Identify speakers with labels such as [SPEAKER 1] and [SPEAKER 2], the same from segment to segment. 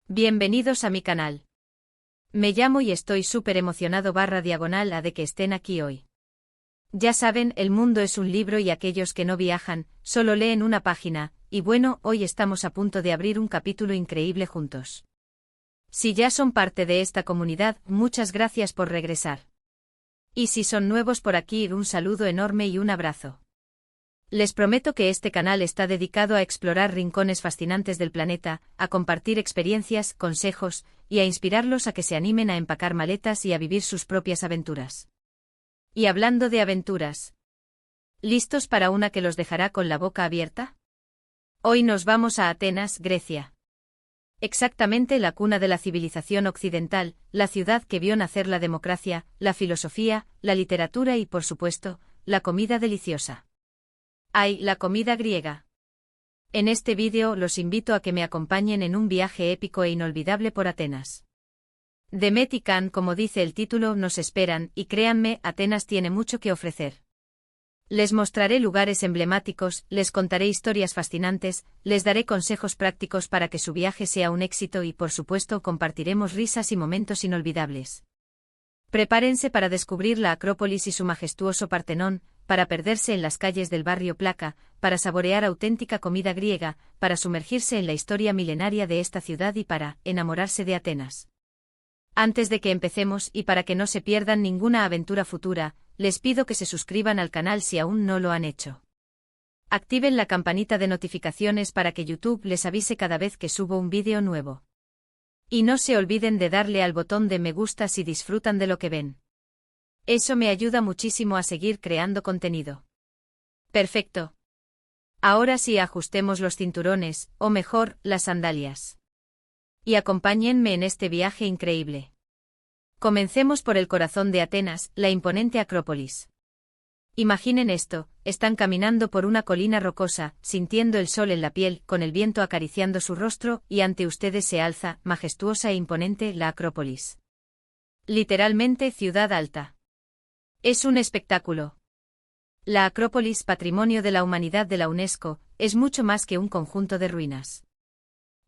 [SPEAKER 1] Bienvenidos a mi canal. Me llamo y estoy súper emocionado /diagonal a de que estén aquí hoy. Ya saben, el mundo es un libro y aquellos que no viajan, solo leen una página, y bueno, hoy estamos a punto de abrir un capítulo increíble juntos. Si ya son parte de esta comunidad, muchas gracias por regresar. Y si son nuevos por aquí, un saludo enorme y un abrazo. Les prometo que este canal está dedicado a explorar rincones fascinantes del planeta, a compartir experiencias, consejos, y a inspirarlos a que se animen a empacar maletas y a vivir sus propias aventuras. Y hablando de aventuras, ¿listos para una que los dejará con la boca abierta? Hoy nos vamos a Atenas, Grecia. Exactamente la cuna de la civilización occidental, la ciudad que vio nacer la democracia, la filosofía, la literatura y, por supuesto, la comida deliciosa. ¡Ay, la comida griega! En este vídeo los invito a que me acompañen en un viaje épico e inolvidable por Atenas. Demet y Can, como dice el título, nos esperan, y créanme, Atenas tiene mucho que ofrecer. Les mostraré lugares emblemáticos, les contaré historias fascinantes, les daré consejos prácticos para que su viaje sea un éxito y, por supuesto, compartiremos risas y momentos inolvidables. Prepárense para descubrir la Acrópolis y su majestuoso Partenón, para perderse en las calles del barrio Plaka, para saborear auténtica comida griega, para sumergirse en la historia milenaria de esta ciudad y para enamorarse de Atenas. Antes de que empecemos y para que no se pierdan ninguna aventura futura, les pido que se suscriban al canal si aún no lo han hecho. Activen la campanita de notificaciones para que YouTube les avise cada vez que subo un vídeo nuevo. Y no se olviden de darle al botón de me gusta si disfrutan de lo que ven. Eso me ayuda muchísimo a seguir creando contenido. Perfecto. Ahora sí, ajustemos los cinturones, o mejor, las sandalias. Y acompáñenme en este viaje increíble. Comencemos por el corazón de Atenas, la imponente Acrópolis. Imaginen esto, están caminando por una colina rocosa, sintiendo el sol en la piel, con el viento acariciando su rostro, y ante ustedes se alza, majestuosa e imponente, la Acrópolis. Literalmente ciudad alta. Es un espectáculo. La Acrópolis, Patrimonio de la Humanidad de la UNESCO, es mucho más que un conjunto de ruinas.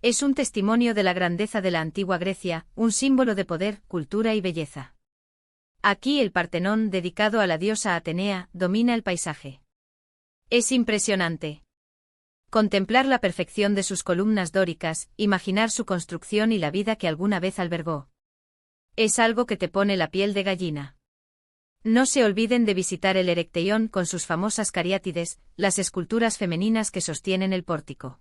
[SPEAKER 1] Es un testimonio de la grandeza de la antigua Grecia, un símbolo de poder, cultura y belleza. Aquí el Partenón, dedicado a la diosa Atenea, domina el paisaje. Es impresionante. Contemplar la perfección de sus columnas dóricas, imaginar su construcción y la vida que alguna vez albergó. Es algo que te pone la piel de gallina. No se olviden de visitar el Erecteión con sus famosas cariátides, las esculturas femeninas que sostienen el pórtico.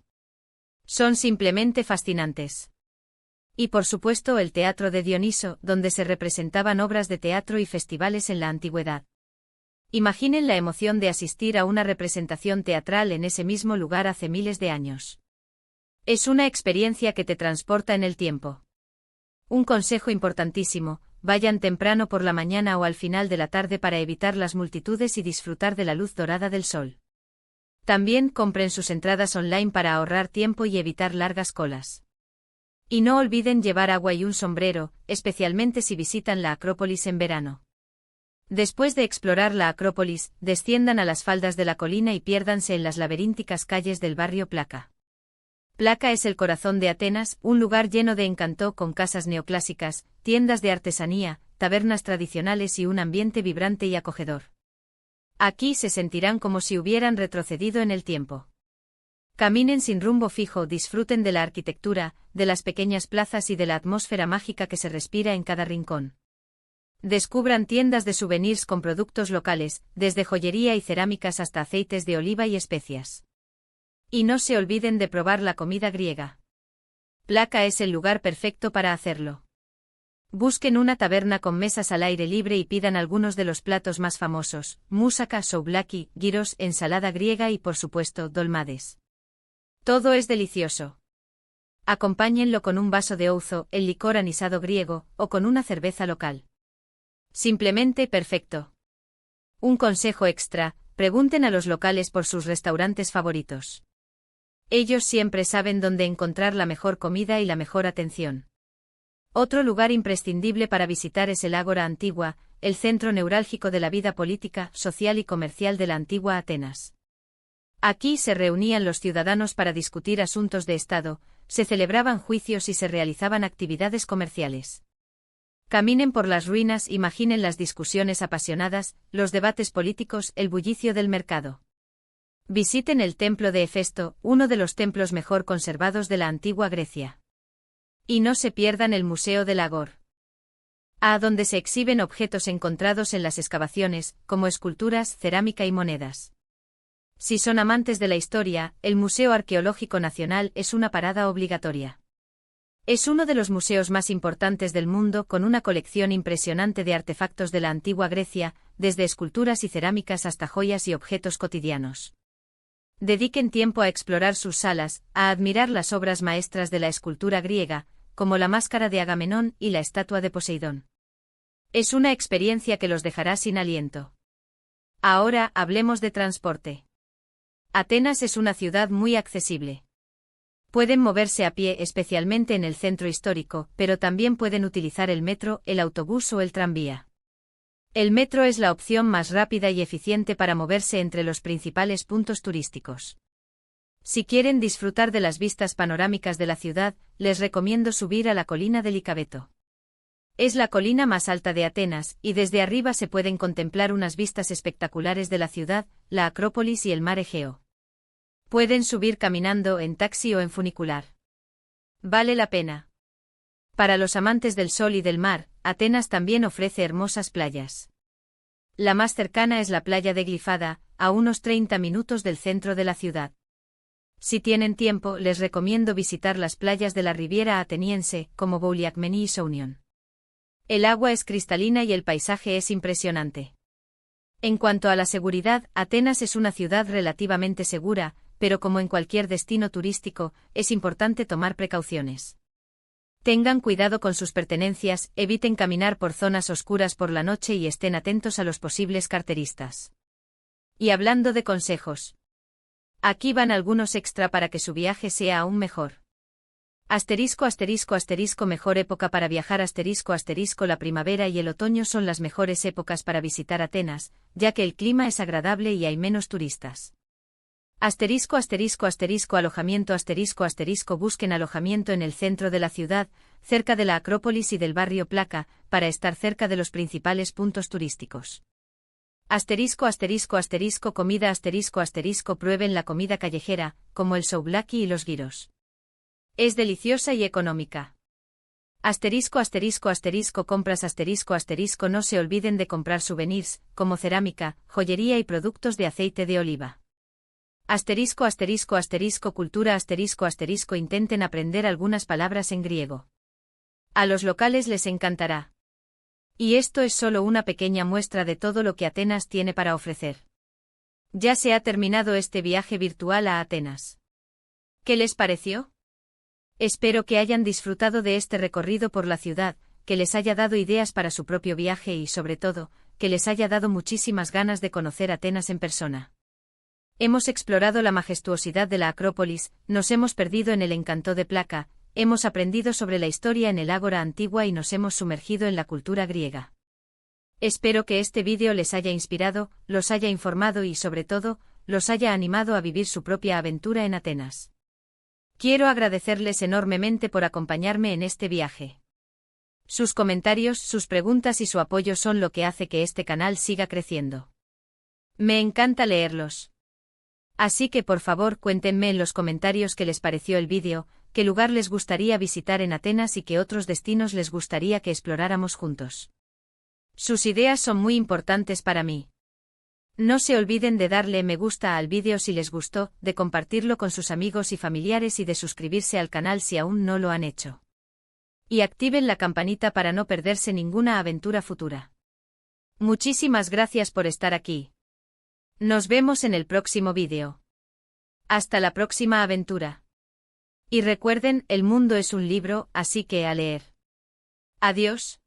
[SPEAKER 1] Son simplemente fascinantes. Y por supuesto el Teatro de Dioniso, donde se representaban obras de teatro y festivales en la antigüedad. Imaginen la emoción de asistir a una representación teatral en ese mismo lugar hace miles de años. Es una experiencia que te transporta en el tiempo. Un consejo importantísimo: vayan temprano por la mañana o al final de la tarde para evitar las multitudes y disfrutar de la luz dorada del sol. También compren sus entradas online para ahorrar tiempo y evitar largas colas. Y no olviden llevar agua y un sombrero, especialmente si visitan la Acrópolis en verano. Después de explorar la Acrópolis, desciendan a las faldas de la colina y piérdanse en las laberínticas calles del barrio Plaka. Plaka es el corazón de Atenas, un lugar lleno de encanto con casas neoclásicas, tiendas de artesanía, tabernas tradicionales y un ambiente vibrante y acogedor. Aquí se sentirán como si hubieran retrocedido en el tiempo. Caminen sin rumbo fijo, disfruten de la arquitectura, de las pequeñas plazas y de la atmósfera mágica que se respira en cada rincón. Descubran tiendas de souvenirs con productos locales, desde joyería y cerámicas hasta aceites de oliva y especias. Y no se olviden de probar la comida griega. Plaka es el lugar perfecto para hacerlo. Busquen una taberna con mesas al aire libre y pidan algunos de los platos más famosos: moussaka, souvlaki, gyros, ensalada griega y por supuesto dolmades. Todo es delicioso. Acompáñenlo con un vaso de ouzo, el licor anisado griego, o con una cerveza local. Simplemente perfecto. Un consejo extra: pregunten a los locales por sus restaurantes favoritos. Ellos siempre saben dónde encontrar la mejor comida y la mejor atención. Otro lugar imprescindible para visitar es el Ágora Antigua, el centro neurálgico de la vida política, social y comercial de la antigua Atenas. Aquí se reunían los ciudadanos para discutir asuntos de Estado, se celebraban juicios y se realizaban actividades comerciales. Caminen por las ruinas, imaginen las discusiones apasionadas, los debates políticos, el bullicio del mercado. Visiten el templo de Hefesto, uno de los templos mejor conservados de la antigua Grecia. Y no se pierdan el Museo del Agor, donde se exhiben objetos encontrados en las excavaciones, como esculturas, cerámica y monedas. Si son amantes de la historia, el Museo Arqueológico Nacional es una parada obligatoria. Es uno de los museos más importantes del mundo, con una colección impresionante de artefactos de la antigua Grecia, desde esculturas y cerámicas hasta joyas y objetos cotidianos. Dediquen tiempo a explorar sus salas, a admirar las obras maestras de la escultura griega, como la máscara de Agamenón y la estatua de Poseidón. Es una experiencia que los dejará sin aliento. Ahora hablemos de transporte. Atenas es una ciudad muy accesible. Pueden moverse a pie, especialmente en el centro histórico, pero también pueden utilizar el metro, el autobús o el tranvía. El metro es la opción más rápida y eficiente para moverse entre los principales puntos turísticos. Si quieren disfrutar de las vistas panorámicas de la ciudad, les recomiendo subir a la colina de Licabeto. Es la colina más alta de Atenas, y desde arriba se pueden contemplar unas vistas espectaculares de la ciudad, la Acrópolis y el mar Egeo. Pueden subir caminando, en taxi o en funicular. Vale la pena. Para los amantes del sol y del mar, Atenas también ofrece hermosas playas. La más cercana es la playa de Glifada, a unos 30 minutos del centro de la ciudad. Si tienen tiempo, les recomiendo visitar las playas de la Riviera ateniense, como Bouliakmeni y Sounion. El agua es cristalina y el paisaje es impresionante. En cuanto a la seguridad, Atenas es una ciudad relativamente segura, pero como en cualquier destino turístico, es importante tomar precauciones. Tengan cuidado con sus pertenencias, eviten caminar por zonas oscuras por la noche y estén atentos a los posibles carteristas. Y hablando de consejos, aquí van algunos extra para que su viaje sea aún mejor. Asterisco, asterisco, asterisco, mejor época para viajar, asterisco, asterisco, la primavera y el otoño son las mejores épocas para visitar Atenas, ya que el clima es agradable y hay menos turistas. Asterisco, asterisco, asterisco, alojamiento, asterisco, asterisco, busquen alojamiento en el centro de la ciudad, cerca de la Acrópolis y del barrio Placa, para estar cerca de los principales puntos turísticos. Asterisco, asterisco, asterisco, comida, asterisco, asterisco, prueben la comida callejera, como el souvlaki y los gyros. Es deliciosa y económica. Asterisco, asterisco, asterisco, compras, asterisco, asterisco, no se olviden de comprar souvenirs, como cerámica, joyería y productos de aceite de oliva. Asterisco, asterisco, asterisco, cultura, asterisco, asterisco, intenten aprender algunas palabras en griego. A los locales les encantará. Y esto es solo una pequeña muestra de todo lo que Atenas tiene para ofrecer. Ya se ha terminado este viaje virtual a Atenas. ¿Qué les pareció? Espero que hayan disfrutado de este recorrido por la ciudad, que les haya dado ideas para su propio viaje y, sobre todo, que les haya dado muchísimas ganas de conocer Atenas en persona. Hemos explorado la majestuosidad de la Acrópolis, nos hemos perdido en el encanto de Placa, hemos aprendido sobre la historia en el Ágora antigua y nos hemos sumergido en la cultura griega. Espero que este vídeo les haya inspirado, los haya informado y, sobre todo, los haya animado a vivir su propia aventura en Atenas. Quiero agradecerles enormemente por acompañarme en este viaje. Sus comentarios, sus preguntas y su apoyo son lo que hace que este canal siga creciendo. Me encanta leerlos. Así que por favor cuéntenme en los comentarios qué les pareció el vídeo, qué lugar les gustaría visitar en Atenas y qué otros destinos les gustaría que exploráramos juntos. Sus ideas son muy importantes para mí. No se olviden de darle me gusta al vídeo si les gustó, de compartirlo con sus amigos y familiares y de suscribirse al canal si aún no lo han hecho. Y activen la campanita para no perderse ninguna aventura futura. Muchísimas gracias por estar aquí. Nos vemos en el próximo vídeo. Hasta la próxima aventura. Y recuerden, el mundo es un libro, así que a leer. Adiós.